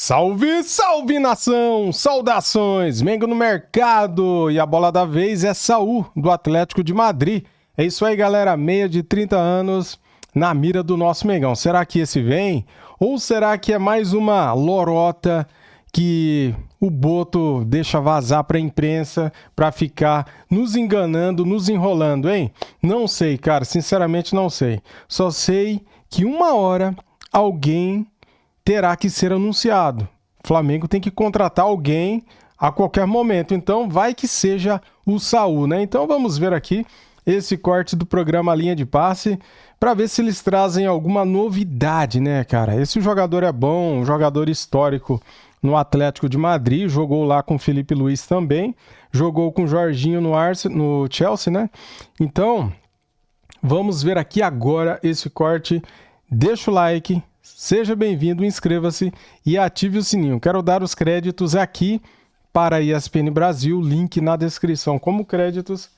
Salve, salve nação! Saudações! Mengo no mercado! E a bola da vez é Saul, do Atlético de Madrid. É isso aí, galera. Meia de 30 anos na mira do nosso Mengão. Será que esse vem? Ou será que é mais uma lorota que o Boto deixa vazar para a imprensa para ficar nos enganando, nos enrolando, hein? Não sei, cara. Sinceramente, não sei. Só sei que uma hora alguém terá que ser anunciado. O Flamengo tem que contratar alguém a qualquer momento. Então, vai que seja o Saul, né? Então, vamos ver aqui esse corte do programa Linha de Passe para ver se eles trazem alguma novidade, né, cara? Esse jogador é bom, um jogador histórico no Atlético de Madrid, jogou lá com o Felipe Luiz também, jogou com o Jorginho no Chelsea, né? Então, vamos ver aqui agora esse corte. Deixa o like, seja bem-vindo, inscreva-se e ative o sininho. Quero dar os créditos aqui para a ESPN Brasil, link na descrição como créditos.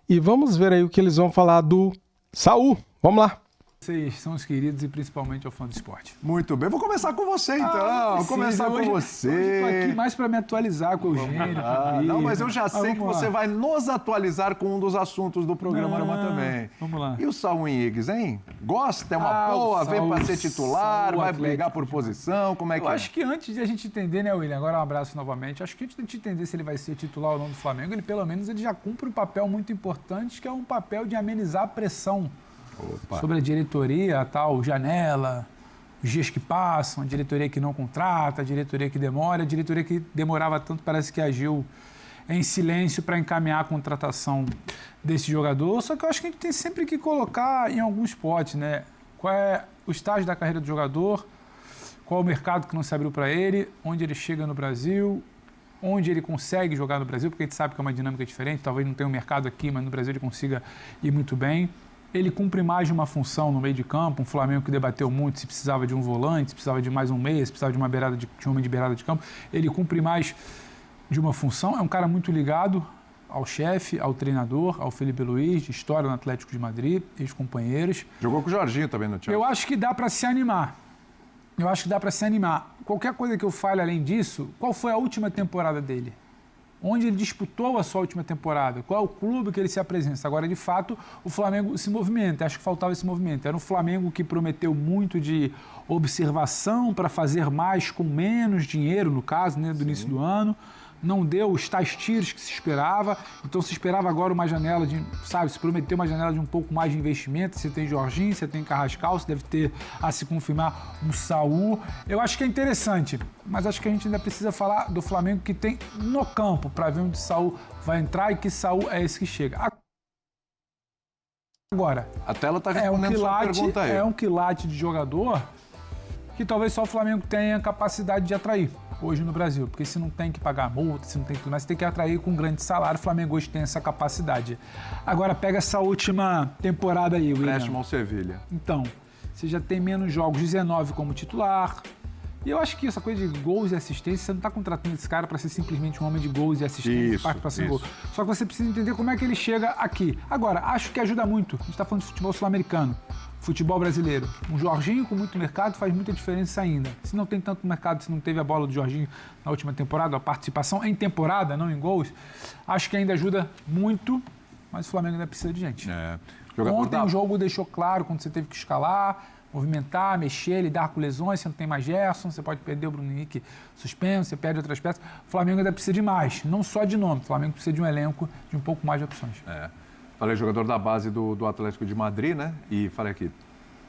E vamos ver aí o que eles vão falar do Saul. Vamos lá. Vocês são os queridos e principalmente ao fã do esporte. Muito bem, vou começar com você então. Vou começar com você. Hoje eu tô aqui mais para me atualizar com o Eugênio. Não, mas eu já sei que você vai nos atualizar com um dos assuntos do programa também. Vamos lá. E o Saul Higues, hein? Gosta? É uma boa? Vem para ser titular? Vai brigar por posição? Como é que é? Eu acho que antes de a gente entender, né, William? Agora um abraço novamente. Acho que antes de a gente entender se ele vai ser titular ou não do Flamengo, ele pelo menos ele já cumpre um papel muito importante, que é um papel de amenizar a pressão. Opa. Sobre a diretoria, a tal janela, os dias que passam, a diretoria que não contrata, a diretoria que demora, a diretoria que demorava tanto parece que agiu em silêncio para encaminhar a contratação desse jogador. Só que eu acho que a gente tem sempre que colocar em alguns potes, né? Qual é o estágio da carreira do jogador, qual é o mercado que não se abriu para ele, onde ele chega no Brasil, onde ele consegue jogar no Brasil, porque a gente sabe que é uma dinâmica diferente, talvez não tenha um mercado aqui, mas no Brasil ele consiga ir muito bem. Ele cumpre mais de uma função no meio de campo, um Flamengo que debateu muito se precisava de um volante, se precisava de mais um meia, se precisava de um homem de beirada de campo. Ele cumpre mais de uma função, é um cara muito ligado ao chefe, ao treinador, ao Felipe Luiz, de história no Atlético de Madrid, ex-companheiros. Jogou com o Jorginho também no Chelsea. Eu acho que dá para se animar. Qualquer coisa que eu fale além disso, qual foi a última temporada dele? Onde ele disputou a sua última temporada, qual é o clube que ele se apresenta. Agora, de fato, o Flamengo se movimenta, acho que faltava esse movimento. Era um Flamengo que prometeu muito de observação para fazer mais com menos dinheiro, no caso, né, do início do ano. Não deu os tais tiros que se esperava, então se esperava agora uma janela de, se prometeu uma janela de um pouco mais de investimento. Você tem Jorginho, você tem Carrascal, você deve ter a se confirmar um Saul. Eu acho que é interessante, mas acho que a gente ainda precisa falar do Flamengo que tem no campo, para ver onde Saul vai entrar e que Saul é esse que chega. Agora, a tela está respondendo sua pergunta aí. É um quilate de jogador que talvez só o Flamengo tenha capacidade de atrair hoje no Brasil, porque se não tem que pagar multa, se não tem tudo mais, você tem que atrair com um grande salário. O Flamengo hoje tem essa capacidade. Agora pega essa última temporada aí, William. Empréstimo ao Sevilha. Então, você já tem menos jogos, 19 como titular. E eu acho que essa coisa de gols e assistência, você não está contratando esse cara para ser simplesmente um homem de gols e assistência, para ser gol. Só que você precisa entender como é que ele chega aqui. Agora, acho que ajuda muito. A gente está falando de futebol sul-americano, futebol brasileiro. Um Jorginho com muito mercado faz muita diferença ainda. Se não tem tanto mercado, se não teve a bola do Jorginho na última temporada, a participação em temporada, não em gols, acho que ainda ajuda muito, mas o Flamengo ainda precisa de gente. Ontem o jogo deixou claro quando você teve que escalar, movimentar, mexer, lidar com lesões, você não tem mais Gerson, você pode perder o Bruno Henrique suspenso, você perde outras peças. O Flamengo ainda precisa de mais, não só de nome. O Flamengo precisa de um elenco de um pouco mais de opções. Falei jogador da base do Atlético de Madrid, né? E falei aqui,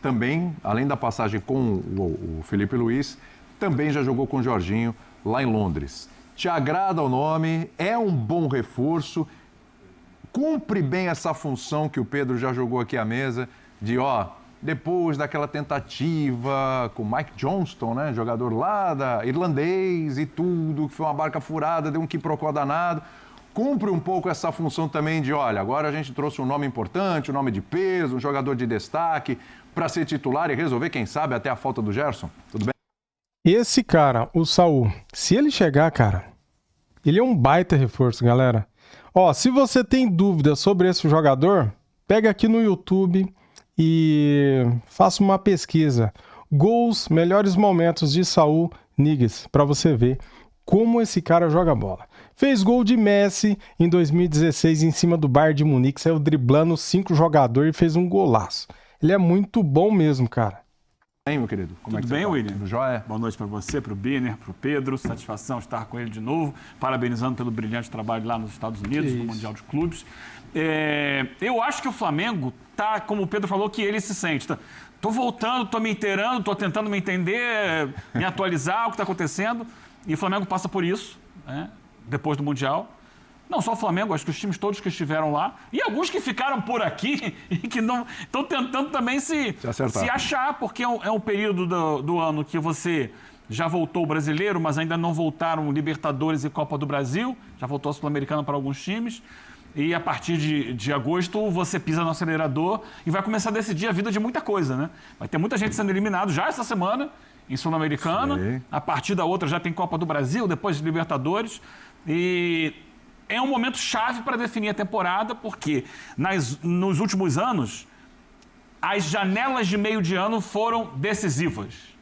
também, além da passagem com o Felipe Luiz, também já jogou com o Jorginho lá em Londres. Te agrada o nome, é um bom reforço, cumpre bem essa função que o Pedro já jogou aqui à mesa, de depois daquela tentativa com o Mike Johnston, né, jogador lá irlandês e tudo, que foi uma barca furada, deu um quiprocó danado, cumpre um pouco essa função também de, agora a gente trouxe um nome importante, um nome de peso, um jogador de destaque para ser titular e resolver, quem sabe, até a falta do Gerson. Tudo bem? Esse cara, o Saul, se ele chegar, cara, ele é um baita reforço, galera. Se você tem dúvida sobre esse jogador, pega aqui no YouTube e faça uma pesquisa. Gols, melhores momentos de Saul Niguez, para você ver como esse cara joga bola. Fez gol de Messi em 2016 em cima do Bayern de Munique, saiu driblando 5 jogadores e fez um golaço. Ele é muito bom mesmo, cara. Bem, meu querido? Como Tudo bem, William? Tudo jóia? Boa noite para você, para o Biner, para o Pedro. Satisfação estar com ele de novo. Parabenizando pelo brilhante trabalho lá nos Estados Unidos, no Mundial de Clubes. Eu acho que o Flamengo tá, como o Pedro falou, que ele se sente. Tô voltando, tô me inteirando, tô tentando me entender, me atualizar o que está acontecendo. E o Flamengo passa por isso, né, depois do Mundial. Não só o Flamengo, acho que os times todos que estiveram lá. E alguns que ficaram por aqui e que não estão tentando também se achar, porque é um período do ano que você já voltou o brasileiro, mas ainda não voltaram Libertadores e Copa do Brasil. Já voltou a Sul-Americana para alguns times. E a partir de agosto você pisa no acelerador e vai começar a decidir a vida de muita coisa, né? Vai ter muita gente sendo eliminado já essa semana em Sul-Americana. A partir da outra já tem Copa do Brasil, depois Libertadores. E é um momento chave para definir a temporada, porque nos últimos anos as janelas de meio de ano foram decisivas.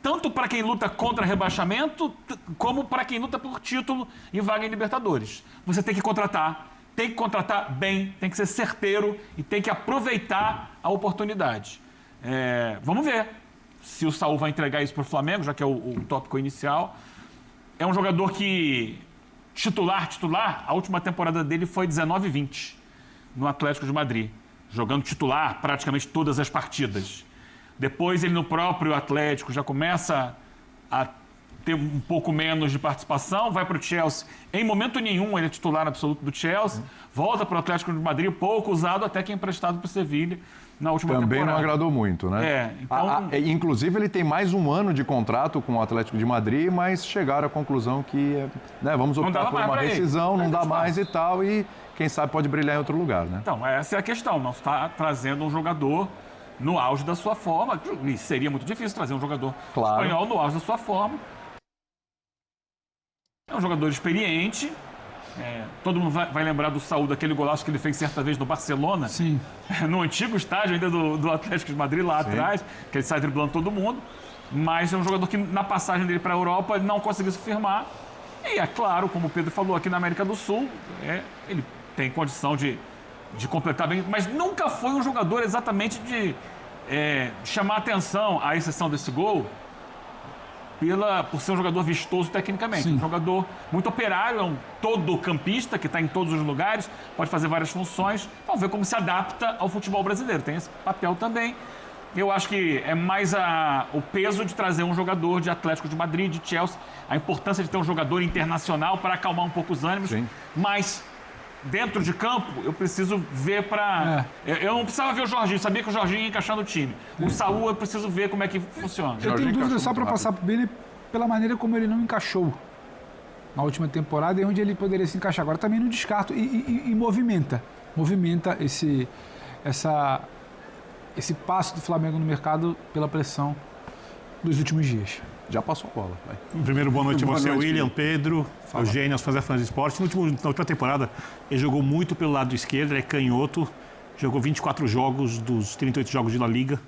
Tanto para quem luta contra rebaixamento, como para quem luta por título e vaga em Libertadores. Você tem que contratar bem, tem que ser certeiro e tem que aproveitar a oportunidade. Vamos ver se o Saul vai entregar isso para o Flamengo, já que é o tópico inicial. É um jogador que, titular, a última temporada dele foi 19-20, no Atlético de Madrid, jogando titular praticamente todas as partidas. Depois ele no próprio Atlético já começa a ter um pouco menos de participação, vai para o Chelsea. Em momento nenhum ele é titular absoluto do Chelsea, volta para o Atlético de Madrid, pouco usado, até que é emprestado para o Sevilha na última temporada. Também não agradou muito, né? Então... inclusive ele tem mais um ano de contrato com o Atlético de Madrid, mas chegaram à conclusão que vamos optar por uma rescisão, não dá mais e tal, e quem sabe pode brilhar em outro lugar, né? Então, essa é a questão, não está trazendo um jogador no auge da sua forma, e seria muito difícil trazer um jogador espanhol no auge da sua forma. É um jogador experiente, todo mundo vai lembrar do Saúl, daquele golaço que ele fez certa vez no Barcelona. Sim. No antigo estádio ainda do Atlético de Madrid, lá atrás, que ele sai driblando todo mundo. Mas é um jogador que, na passagem dele para a Europa, ele não conseguiu se firmar. E é claro, como o Pedro falou, aqui na América do Sul, ele tem condição de completar bem, mas nunca foi um jogador exatamente de chamar atenção, à exceção desse gol, por ser um jogador vistoso tecnicamente. Sim. Um jogador muito operário, é um todo campista que está em todos os lugares, pode fazer várias funções. Vamos ver como se adapta ao futebol brasileiro. Tem esse papel também. Eu acho que é mais o peso de trazer um jogador de Atlético de Madrid, de Chelsea, a importância de ter um jogador internacional para acalmar um pouco os ânimos. Sim. Mas dentro de campo, eu preciso ver para... Eu não precisava ver o Jorginho, sabia que o Jorginho ia encaixar no time. O Saúl, eu preciso ver como é que funciona. Eu tenho dúvida só para passar para o Bini pela maneira como ele não encaixou na última temporada e onde ele poderia se encaixar. Agora também não descarto e movimenta esse passo do Flamengo no mercado pela pressão dos últimos dias. Já passou a bola. Vai. Primeiro, boa noite a você, William, Pedro, Eugênio, aos fãs de esporte. Na última temporada, ele jogou muito pelo lado esquerdo, ele é canhoto, jogou 24 jogos dos 38 jogos de La Liga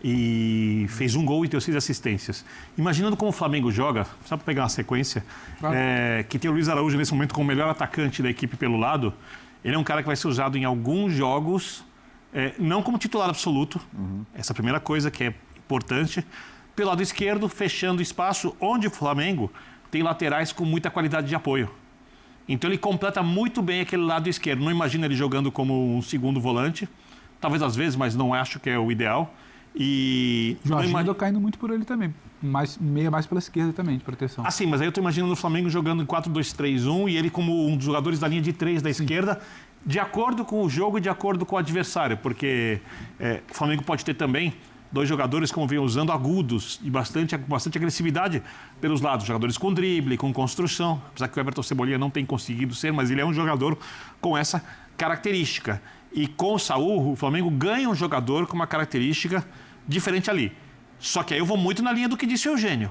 e fez um gol e deu 6 assistências. Imaginando como o Flamengo joga, só para pegar uma sequência, que tem o Luiz Araújo nesse momento como o melhor atacante da equipe pelo lado, ele é um cara que vai ser usado em alguns jogos, não como titular absoluto, essa é a primeira coisa que é importante. Pelo lado esquerdo, fechando espaço, onde o Flamengo tem laterais com muita qualidade de apoio. Então ele completa muito bem aquele lado esquerdo. Não imagino ele jogando como um segundo volante, talvez às vezes, mas não acho que é o ideal. E Jorginho andou caindo muito por ele também, mais pela esquerda também, de proteção. Sim, mas aí eu estou imaginando o Flamengo jogando em 4-2-3-1 e ele como um dos jogadores da linha de 3 da esquerda, de acordo com o jogo e de acordo com o adversário, porque o Flamengo pode ter também 2 jogadores, como vem usando, agudos e bastante agressividade pelos lados. Jogadores com drible, com construção. Apesar que o Everton Cebolinha não tem conseguido ser, mas ele é um jogador com essa característica. E com o Saúl, o Flamengo ganha um jogador com uma característica diferente ali. Só que aí eu vou muito na linha do que disse o Eugênio.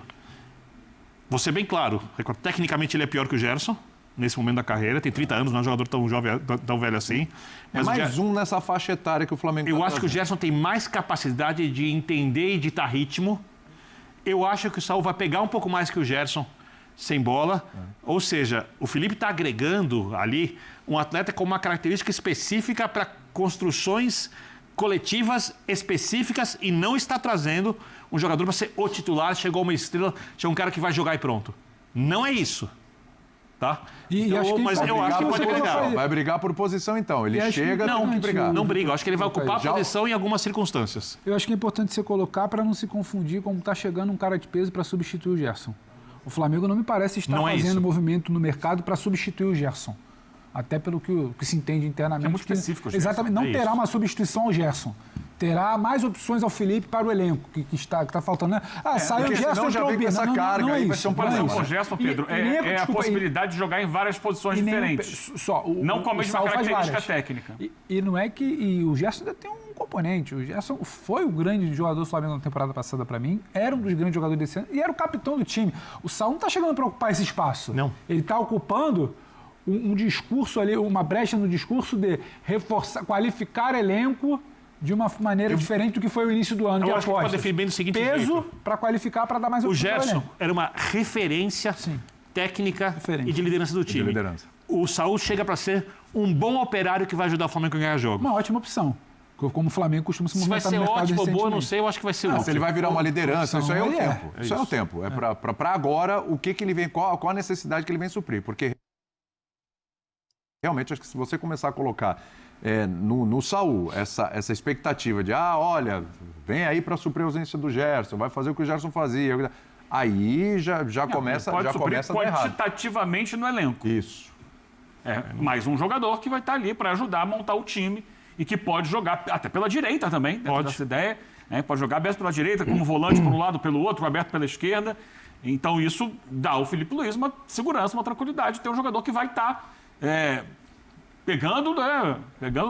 Vou ser bem claro, tecnicamente ele é pior que o Gerson, nesse momento da carreira. Tem 30 anos, não é um jogador tão jovem, tão velho assim. Mas mais um nessa faixa etária que o Flamengo Eu acho que o Gerson tem mais capacidade de entender e ditar ritmo. Eu acho que o Saul vai pegar um pouco mais que o Gerson sem bola. Ou seja, o Felipe está agregando ali um atleta com uma característica específica para construções coletivas específicas e não está trazendo um jogador para ser o titular, chegou uma estrela, chegou um cara que vai jogar e pronto. Não é isso. Tá? Mas eu acho que pode brigar. Vai brigar por posição, então. Ele chega, tem que brigar. Não briga. Eu acho que ele vai ocupar a posição em algumas circunstâncias. Eu acho que é importante você colocar para não se confundir como está chegando um cara de peso para substituir o Gerson. O Flamengo não me parece estar fazendo movimento no mercado para substituir o Gerson. Até pelo que se entende internamente. É muito específico, exatamente. Não terá uma substituição ao Gerson. Terá mais opções ao Felipe para o elenco, que está faltando, né? Saiu o Gerson, já vem com essa carga, não é aí isso, vai ser um problema. Com o Gerson, Pedro, é a possibilidade de jogar em várias posições diferentes. Não com a mesma característica técnica. E não é que... E o Gerson ainda tem um componente. O Gerson foi o grande jogador do Flamengo na temporada passada para mim, era um dos grandes jogadores desse ano e era o capitão do time. O Saul não está chegando para ocupar esse espaço. Não. Ele está ocupando um discurso ali, uma brecha no discurso de reforçar, qualificar elenco de uma maneira diferente do que foi o início do ano de apostas. Pode definir bem do seguinte peso para qualificar, para dar mais opção. O Gerson era uma referência técnica e de liderança do time. O Saul chega para ser um bom operário que vai ajudar o Flamengo a ganhar jogos. Uma ótima opção. Como o Flamengo costuma se movimentar no mercado. Se vai ser ótimo ou boa, não sei, eu acho que vai ser ótimo. Se ele vai virar uma liderança, isso aí é o tempo. Isso é o tempo. É para agora, o que ele vem, qual a necessidade que ele vem suprir. Porque realmente, acho que se você começar a colocar no Saul essa expectativa de, olha, vem aí para suprir a ausência do Gerson, vai fazer o que o Gerson fazia, aí já começa a dar errado. Quantitativamente no elenco. Isso. Mais um jogador que vai estar ali para ajudar a montar o time e que pode jogar até pela direita também, dentro dessa ideia. Pode jogar aberto pela direita, como volante por um lado, pelo outro, aberto pela esquerda. Então isso dá ao Felipe Luiz uma segurança, uma tranquilidade, ter um jogador que vai estar pegando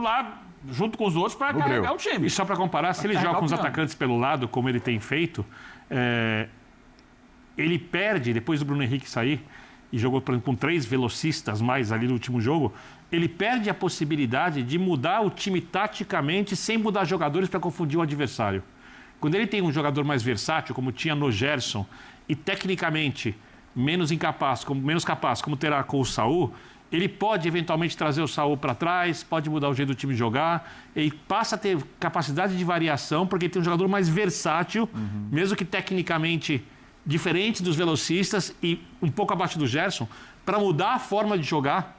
lá junto com os outros para carregar o time. E só para comparar, se ele joga com os atacantes pelo lado, como ele tem feito, ele perde, depois do Bruno Henrique sair, e jogou com 3 velocistas mais ali no último jogo, ele perde a possibilidade de mudar o time taticamente sem mudar jogadores para confundir o adversário. Quando ele tem um jogador mais versátil, como tinha no Gerson, e tecnicamente menos capaz, como terá com o Saul, ele pode eventualmente trazer o Saul para trás, pode mudar o jeito do time jogar, ele passa a ter capacidade de variação, porque ele tem um jogador mais versátil, mesmo que tecnicamente diferente dos velocistas e um pouco abaixo do Gerson, para mudar a forma de jogar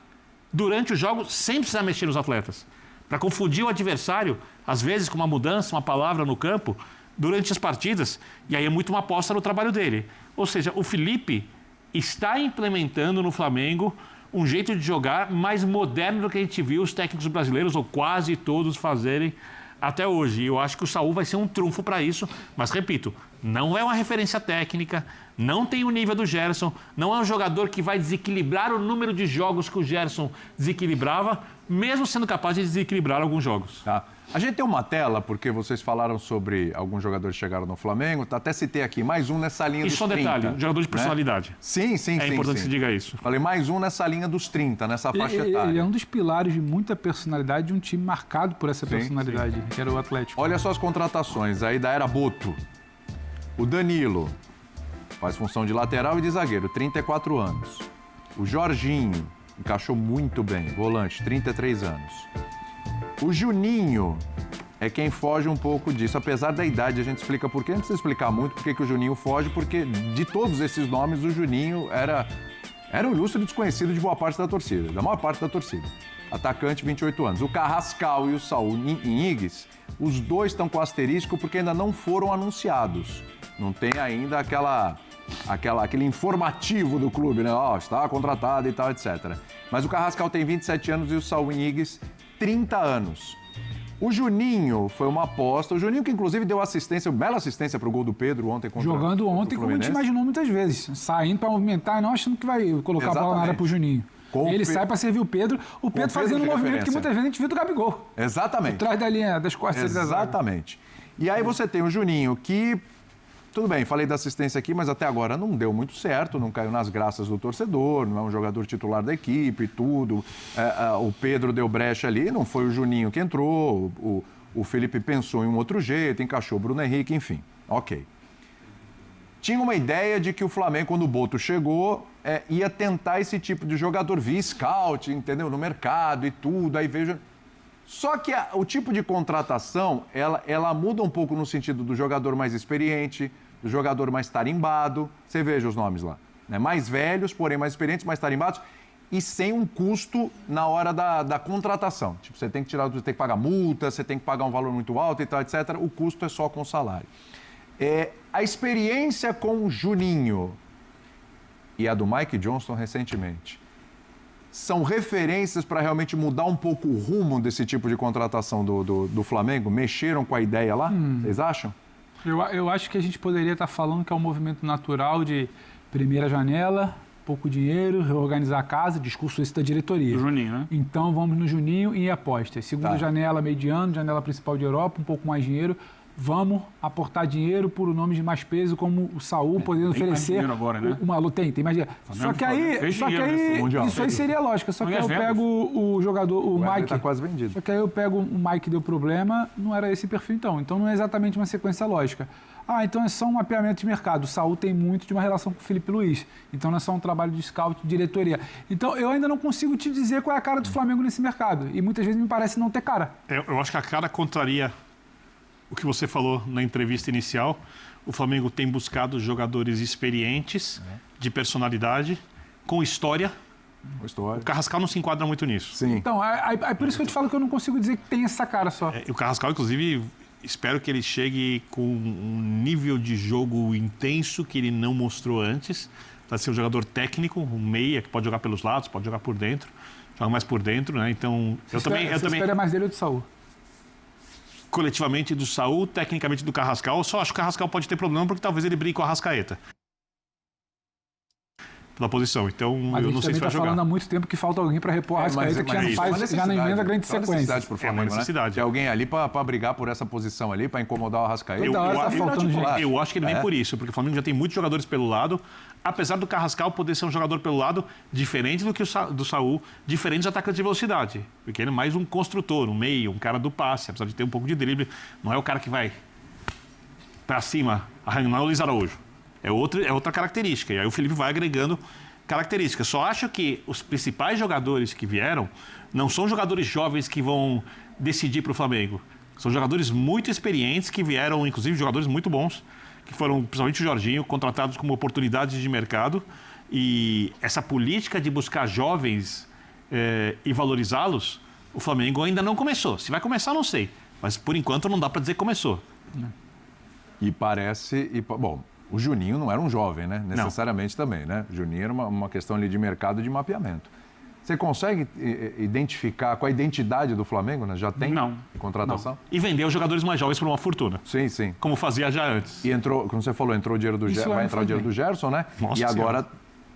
durante o jogo sem precisar mexer nos atletas. Para confundir o adversário, às vezes com uma mudança, uma palavra no campo, durante as partidas, e aí é muito uma aposta no trabalho dele. Ou seja, o Felipe está implementando no Flamengo um jeito de jogar mais moderno do que a gente viu os técnicos brasileiros, ou quase todos, fazerem até hoje. E eu acho que o Saul vai ser um trunfo para isso, mas repito, não é uma referência técnica, não tem o nível do Gerson, não é um jogador que vai desequilibrar o número de jogos que o Gerson desequilibrava, mesmo sendo capaz de desequilibrar alguns jogos. Tá. A gente tem uma tela, porque vocês falaram sobre alguns jogadores que chegaram no Flamengo, até citei aqui mais um nessa linha dos 30. Isso é um detalhe, um jogador de personalidade. Né? Sim. É importante que se diga isso. Falei mais um nessa linha dos 30, nessa faixa etária. Ele é um dos pilares de muita personalidade de um time marcado por essa personalidade, que era o Atlético. Olha só as contratações aí da era Boto. O Danilo faz função de lateral e de zagueiro, 34 anos. O Jorginho encaixou muito bem, volante, 33 anos. O Juninho é quem foge um pouco disso. Apesar da idade, a gente explica por quê. Não precisa explicar muito por que o Juninho foge, porque de todos esses nomes, o Juninho era um ilustre desconhecido de boa parte da torcida, da maior parte da torcida. Atacante, 28 anos. O Carrascal e o Saul Niguez, os dois estão com asterisco porque ainda não foram anunciados. Não tem ainda aquele informativo do clube, né? Está contratado e tal, etc. Mas o Carrascal tem 27 anos e o Saul Niguez, 30 anos. O Juninho foi uma aposta. O Juninho que, inclusive, deu assistência, bela assistência para o gol do Pedro ontem contra jogando ontem, como a gente imaginou muitas vezes. Saindo para movimentar e não achando que vai colocar a bola na área para o Juninho. Ele sai para servir o Pedro fazendo um movimento que muitas vezes a gente viu do Gabigol. Exatamente. Atrás da linha das costas. Exatamente. E aí você tem o Juninho que Tudo bem, falei da assistência aqui, mas até agora não deu muito certo, não caiu nas graças do torcedor, não é um jogador titular da equipe e tudo. O Pedro deu brecha ali, não foi o Juninho que entrou, o Felipe pensou em um outro jeito, encaixou o Bruno Henrique, enfim, ok. Tinha uma ideia de que o Flamengo, quando o Boto chegou, ia tentar esse tipo de jogador via scout, entendeu? No mercado e tudo, aí veja... Só que o tipo de contratação, ela muda um pouco no sentido do jogador mais experiente, do jogador mais tarimbado. Você veja os nomes lá. Né? Mais velhos, porém mais experientes, mais tarimbados. E sem um custo na hora da contratação. Tipo, você tem que pagar multa, você tem que pagar um valor muito alto e tal, etc. O custo é só com o salário. A experiência com o Juninho e a do Mike Johnston recentemente são referências para realmente mudar um pouco o rumo desse tipo de contratação do Flamengo? Mexeram com a ideia lá? Vocês acham? Eu acho que a gente poderia estar falando que é um movimento natural de primeira janela, pouco dinheiro, reorganizar a casa, discurso esse da diretoria. Do Juninho, né? Então vamos no Juninho e apostas. Segunda janela, meio de ano, janela principal de Europa, um pouco mais dinheiro. Vamos aportar dinheiro por nomes de mais peso, como o Saúl, podendo oferecer agora, né? Tem mais dinheiro. Só que aí isso aí seria lógica. Só que aí eu pego o jogador, o Mike. Está quase vendido. Só que aí eu pego o Mike que deu problema, não era esse perfil então. Então não é exatamente uma sequência lógica. Então é só um mapeamento de mercado. O Saúl tem muito de uma relação com o Felipe Luiz. Então não é só um trabalho de scout, de diretoria. Então eu ainda não consigo te dizer qual é a cara do Flamengo nesse mercado. E muitas vezes me parece não ter cara. Eu acho que a cara contraria o que você falou na entrevista inicial. O Flamengo tem buscado jogadores experientes, de personalidade, com história. O Carrascal não se enquadra muito nisso. Sim. Então, é por isso que eu te falo que eu não consigo dizer que tem essa cara só. O Carrascal, inclusive, espero que ele chegue com um nível de jogo intenso que ele não mostrou antes. Para ser um jogador técnico, um meia, que pode jogar pelos lados, pode jogar por dentro. Joga mais por dentro, né? Então, eu também espera mais dele ou do Saúl? Coletivamente do Saúl, tecnicamente do Carrascal. Eu só acho que o Carrascal pode ter problema porque talvez ele brigue com a Arrascaeta pela posição. Então, mas eu não sei se vai jogar. falando há muito tempo que falta alguém para repor a Arrascaeta, que já não faz, já não emenda grande sequência. É uma necessidade. Tem alguém ali para brigar por essa posição ali, para incomodar o Arrascaeta. Eu acho que ele vem por isso, porque o Flamengo já tem muitos jogadores pelo lado, apesar do Carrascal poder ser um jogador pelo lado diferente do Saúl, diferente de atacante de velocidade, porque ele é mais um construtor, um meio, um cara do passe, apesar de ter um pouco de drible, não é o cara que vai para cima, não é o Luiz Araújo. É outra característica. E aí o Felipe vai agregando características. Só acho que os principais jogadores que vieram não são jogadores jovens que vão decidir para o Flamengo. São jogadores muito experientes que vieram, inclusive jogadores muito bons, que foram, principalmente o Jorginho, contratados como oportunidades de mercado. E essa política de buscar jovens e valorizá-los, o Flamengo ainda não começou. Se vai começar, não sei. Mas, por enquanto, não dá para dizer que começou. E parece... Bom, o Juninho não era um jovem, né? Necessariamente também, né? O Juninho era uma questão ali de mercado, de mapeamento. Você consegue identificar qual a identidade do Flamengo, né? Já tem contratação? Não. E vender os jogadores mais jovens por uma fortuna. Sim, sim. Como fazia já antes. E entrou, como você falou, entrou o dinheiro do Gerson, vai entrar o dinheiro do Gerson, né? Nossa e agora,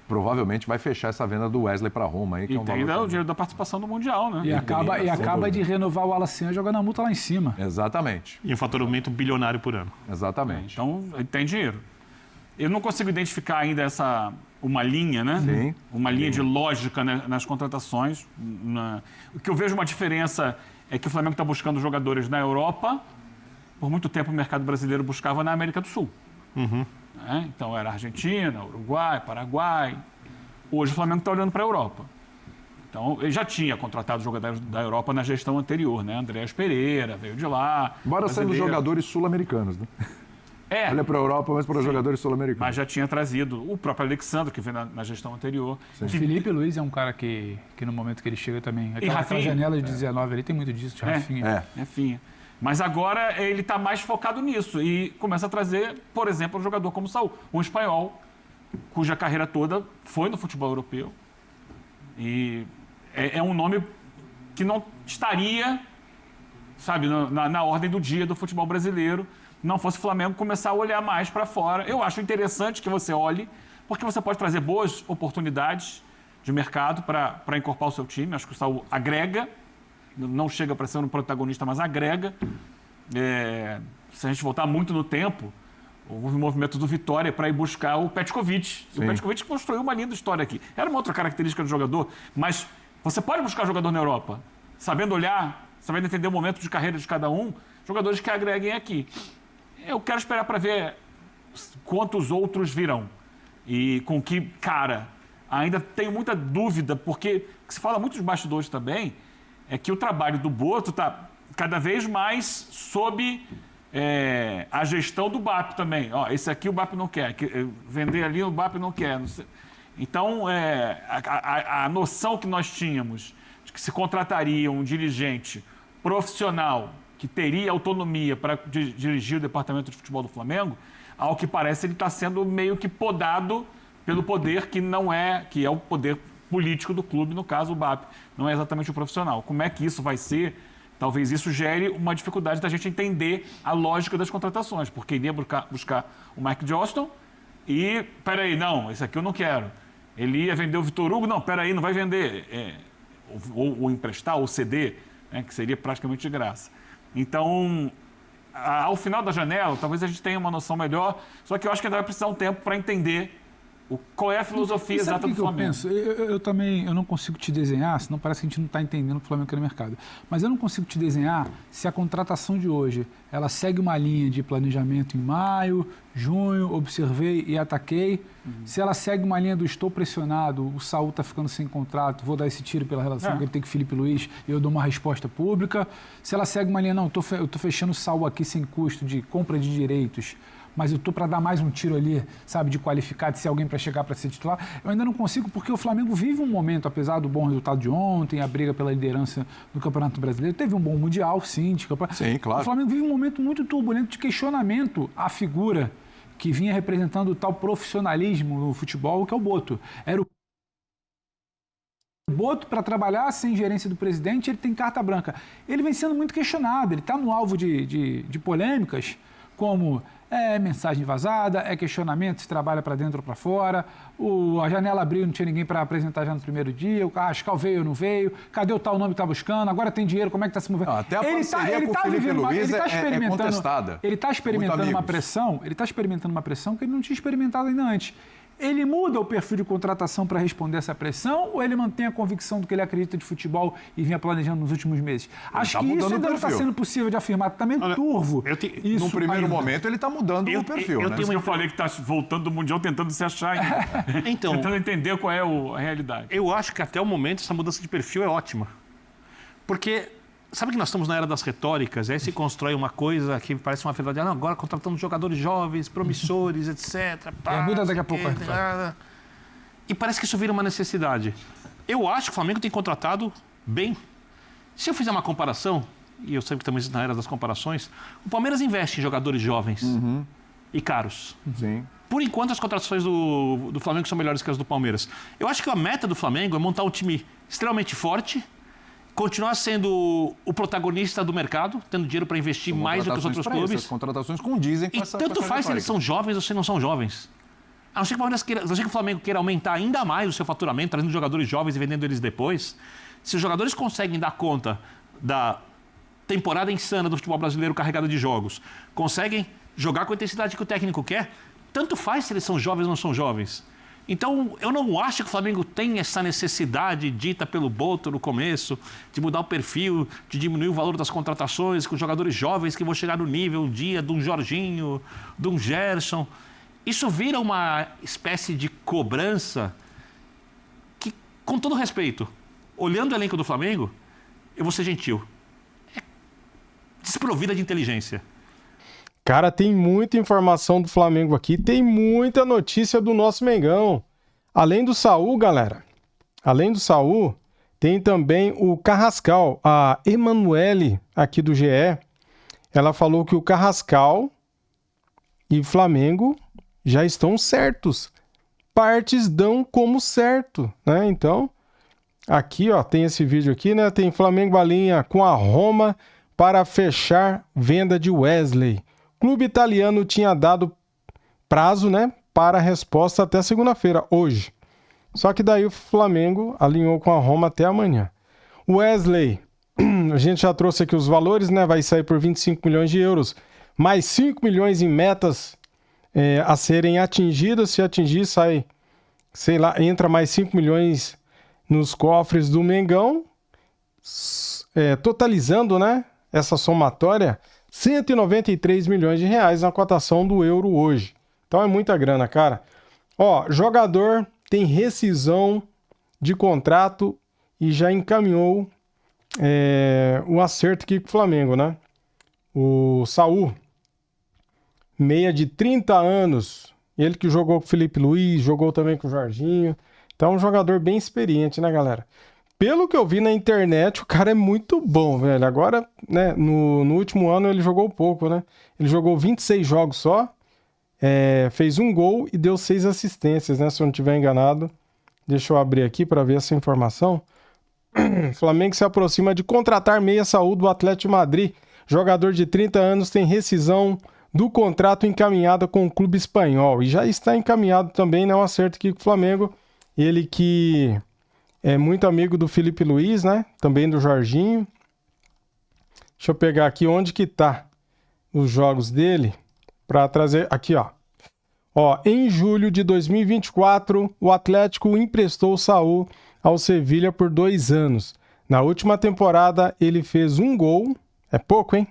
provavelmente, vai fechar essa venda do Wesley para Roma. Aí, que e é um tem ainda o dinheiro da participação do Mundial, né? E acaba de renovar o Alacian jogando a multa lá em cima. Exatamente. E um faturamento bilionário por ano. Exatamente. Então, tem dinheiro. Eu não consigo identificar ainda uma linha, né? Sim. Uma linha de lógica, né, nas contratações. O que eu vejo uma diferença é que o Flamengo está buscando jogadores na Europa. Por muito tempo o mercado brasileiro buscava na América do Sul. Então era Argentina, Uruguai, Paraguai. Hoje o Flamengo está olhando para a Europa. Então ele já tinha contratado jogadores da Europa na gestão anterior, né? Andréas Pereira veio de lá. Embora sendo jogadores sul-americanos, né? Olha para a Europa, mas para os jogadores sul-americanos. Mas já tinha trazido o próprio Alexandre, que veio na gestão anterior. O Felipe Luiz é um cara que no momento que ele chega também... Aquela janela de 19 ali tem muito disso, de Rafinha. Rafinha. Mas agora ele está mais focado nisso e começa a trazer, por exemplo, um jogador como o Saúl, um espanhol, cuja carreira toda foi no futebol europeu. E é um nome que não estaria, sabe, na ordem do dia do futebol brasileiro, não fosse o Flamengo começar a olhar mais para fora. Eu acho interessante que você olhe, porque você pode trazer boas oportunidades de mercado para incorporar o seu time. Acho que o Saúl agrega, não chega para ser um protagonista, mas agrega. Se a gente voltar muito no tempo, Houve um movimento do Vitória para ir buscar o Petkovic. O Petkovic construiu uma linda história aqui. Era uma outra característica do jogador, mas você pode buscar jogador na Europa, sabendo olhar, sabendo entender o momento de carreira de cada um, jogadores que agreguem aqui. Eu quero esperar para ver quantos outros virão e com que cara. Ainda tenho muita dúvida, porque o que se fala muito dos bastidores também é que o trabalho do Boto está cada vez mais sob a gestão do BAP também. Ó, esse aqui o BAP não quer, vender ali o BAP não quer. Não sei. Então, a noção que nós tínhamos de que se contrataria um dirigente profissional que teria autonomia para dirigir o departamento de futebol do Flamengo, ao que parece ele está sendo meio que podado pelo poder que é o poder político do clube, no caso o BAP, não é exatamente o profissional. Como é que isso vai ser? Talvez isso gere uma dificuldade da gente entender a lógica das contratações, porque iria buscar o Mike Johnston e, peraí, não, esse aqui eu não quero. Ele ia vender o Vitor Hugo, não, peraí, não vai vender. Ou emprestar, ou ceder, né, que seria praticamente de graça. Então, ao final da janela, talvez a gente tenha uma noção melhor, só que eu acho que ainda vai precisar um tempo para entender qual é a filosofia exata do Flamengo. Eu também não consigo te desenhar, senão parece que a gente não está entendendo o que o Flamengo quer no mercado. Mas eu não consigo te desenhar se a contratação de hoje ela segue uma linha de planejamento em maio, junho, observei e ataquei. Se ela segue uma linha do estou pressionado, o Saúl está ficando sem contrato, vou dar esse tiro pela relação que ele tem com o Felipe Luiz e eu dou uma resposta pública. Se ela segue uma linha, não, eu estou fechando o Saúl aqui sem custo de compra de direitos, mas eu estou para dar mais um tiro ali, sabe, de qualificar, de ser alguém para chegar para ser titular. Eu ainda não consigo, porque o Flamengo vive um momento, apesar do bom resultado de ontem, a briga pela liderança do Campeonato Brasileiro, teve um bom Mundial, sim, de campeonato. Sim, claro. O Flamengo vive um momento muito turbulento de questionamento à figura que vinha representando o tal profissionalismo no futebol, que é o Boto. Era o Boto, para trabalhar sem gerência do presidente, ele tem carta branca. Ele vem sendo muito questionado, ele está no alvo de polêmicas, como mensagem vazada, questionamento se trabalha para dentro ou para fora, a janela abriu, não tinha ninguém para apresentar já no primeiro dia, o Cascal veio ou não veio, cadê o tal nome que está buscando, agora tem dinheiro, como é que está se movendo? Até a parceria com o Felipe Luiz é contestada. Ele está experimentando uma pressão, que ele não tinha experimentado ainda antes. Ele muda o perfil de contratação para responder essa pressão ou ele mantém a convicção do que ele acredita de futebol e vinha planejando nos últimos meses? Acho que isso ainda não está sendo possível de afirmar. Também turvo. No primeiro momento ele está mudando o perfil. Eu falei que está voltando do Mundial tentando se achar ainda. Então, tentando entender qual é a realidade. Eu acho que até o momento essa mudança de perfil é ótima. Porque sabe que nós estamos na era das retóricas, aí se constrói uma coisa que parece uma verdade. Agora contratando jogadores jovens, promissores, etc. Muda daqui a pouco. E parece que isso vira uma necessidade. Eu acho que o Flamengo tem contratado bem. Se eu fizer uma comparação, e eu sei que estamos na era das comparações, o Palmeiras investe em jogadores jovens e caros. Sim. Por enquanto, as contratações do Flamengo são melhores que as do Palmeiras. Eu acho que a meta do Flamengo é montar um time extremamente forte, continuar sendo o protagonista do mercado, tendo dinheiro para investir mais do que os outros clubes. As contratações condizem com essa... E tanto faz se eles são jovens ou se não são jovens. A não ser que o Flamengo queira aumentar ainda mais o seu faturamento, trazendo jogadores jovens e vendendo eles depois. Se os jogadores conseguem dar conta da temporada insana do futebol brasileiro carregada de jogos, conseguem jogar com a intensidade que o técnico quer, tanto faz se eles são jovens ou não são jovens. Então, eu não acho que o Flamengo tem essa necessidade dita pelo Boto no começo, de mudar o perfil, de diminuir o valor das contratações com jogadores jovens que vão chegar no nível um dia de um Jorginho, de um Gerson. Isso vira uma espécie de cobrança que, com todo respeito, olhando o elenco do Flamengo, eu vou ser gentil, é desprovida de inteligência. Cara, tem muita informação do Flamengo aqui, tem muita notícia do nosso Mengão. Além do Saúl, galera, tem também o Carrascal. A Emanuele, aqui do GE, ela falou que o Carrascal e Flamengo já estão certos. Partes dão como certo, né? Então, aqui, ó, tem esse vídeo aqui, né? Tem Flamengo alinha com a Roma para fechar venda de Wesley. O clube italiano tinha dado prazo, né, para a resposta até segunda-feira, hoje. Só que daí o Flamengo alinhou com a Roma até amanhã. O Wesley, a gente já trouxe aqui os valores, né? Vai sair por 25 milhões de euros, mais 5 milhões em metas a serem atingidas. Se atingir, sai, sei lá, entra mais 5 milhões nos cofres do Mengão, totalizando, né, essa somatória, 193 milhões de reais na cotação do euro hoje. Então é muita grana, cara. Ó, jogador tem rescisão de contrato e já encaminhou o acerto aqui com o Flamengo, né? O Saul, meia de 30 anos, ele que jogou com o Felipe Luiz, jogou também com o Jorginho. Então, um jogador bem experiente, né, galera? Pelo que eu vi na internet, o cara é muito bom, velho. Agora, né, no último ano ele jogou pouco, né? Ele jogou 26 jogos só, fez um gol e deu 6 assistências, né? Se eu não estiver enganado. Deixa eu abrir aqui para ver essa informação. Flamengo se aproxima de contratar meia Saúl do Atlético de Madrid. Jogador de 30 anos tem rescisão do contrato encaminhada com o clube espanhol. E já está encaminhado também, né, um acerto aqui com o Flamengo. Ele que é muito amigo do Felipe Luiz, né? Também do Jorginho. Deixa eu pegar aqui onde que tá os jogos dele para trazer aqui, ó. Ó, em julho de 2024, o Atlético emprestou o Saúl ao Sevilha por 2 anos. Na última temporada, ele fez um gol, é pouco, hein?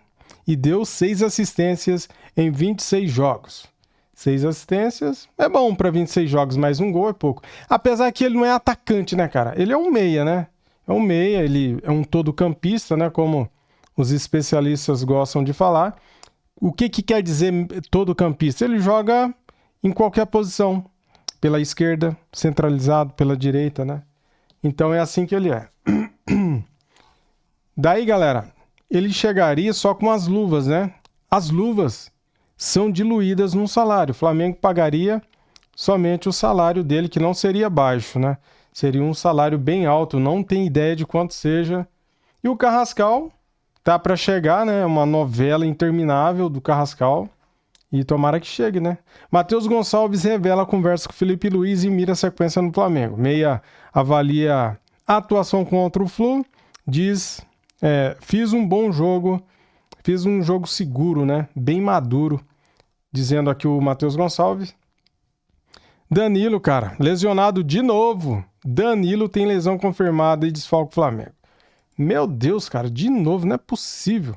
E deu 6 assistências em 26 jogos. 6 assistências é bom para 26 jogos, mas um gol é pouco. Apesar que ele não é atacante, né, cara? Ele é um meia, né? É um meia, ele é um todo-campista, né? Como os especialistas gostam de falar. O que quer dizer todo-campista? Ele joga em qualquer posição. Pela esquerda, centralizado, pela direita, né? Então é assim que ele é. Daí, galera, ele chegaria só com as luvas, né? As luvas são diluídas num salário. O Flamengo pagaria somente o salário dele, que não seria baixo, né? Seria um salário bem alto, não tem ideia de quanto seja. E o Carrascal tá para chegar, né? Uma novela interminável do Carrascal. E tomara que chegue, né? Matheus Gonçalves revela a conversa com Felipe Luiz e mira a sequência no Flamengo. Meia avalia a atuação contra o Flu, diz, fiz um bom jogo, fiz um jogo seguro, né? Bem maduro, dizendo aqui o Matheus Gonçalves. Danilo, cara, lesionado de novo. Danilo tem lesão confirmada e desfalca o Flamengo. Meu Deus, cara, de novo, não é possível.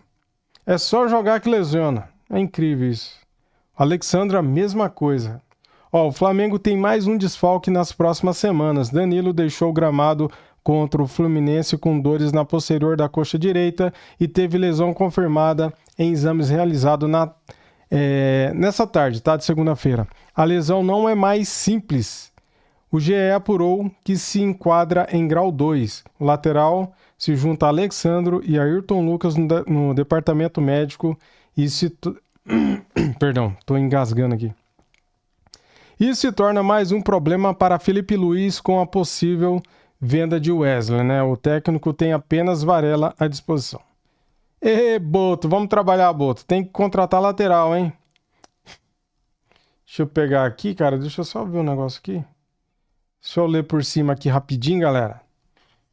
É só jogar que lesiona. É incrível isso. Alexandre, a mesma coisa. Ó, o Flamengo tem mais um desfalque nas próximas semanas. Danilo deixou o gramado contra o Fluminense com dores na posterior da coxa direita e teve lesão confirmada em exames realizados nessa tarde, tá? De segunda-feira. A lesão não é mais simples. O GE apurou que se enquadra em grau 2. O lateral se junta a Alexandro e Ayrton Lucas no departamento médico e se... Perdão, tô engasgando aqui. Isso se torna mais um problema para Felipe Luiz com a possível venda de Wesley, né? O técnico tem apenas Varela à disposição. Boto, vamos trabalhar, Boto. Tem que contratar lateral, hein? Deixa eu pegar aqui, cara. Deixa eu só ver um negócio aqui. Deixa eu ler por cima aqui rapidinho, galera.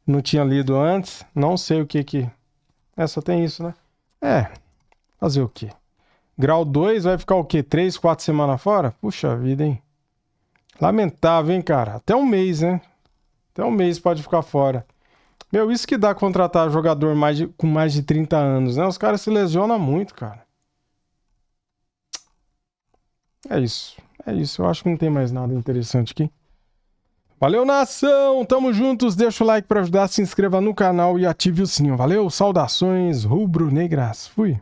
Não tinha lido antes. Não sei o que... só tem isso, né? Fazer o quê? Grau 2 vai ficar o quê? 3, 4 semanas fora? Puxa vida, hein? Lamentável, hein, cara? Até um mês, né? Até um mês pode ficar fora. Meu, isso que dá contratar jogador com mais de 30 anos, né? Os caras se lesionam muito, cara. É isso. Eu acho que não tem mais nada interessante aqui. Valeu, nação! Tamo juntos. Deixa o like para ajudar, se inscreva no canal e ative o sininho. Valeu, saudações rubro-negras. Fui!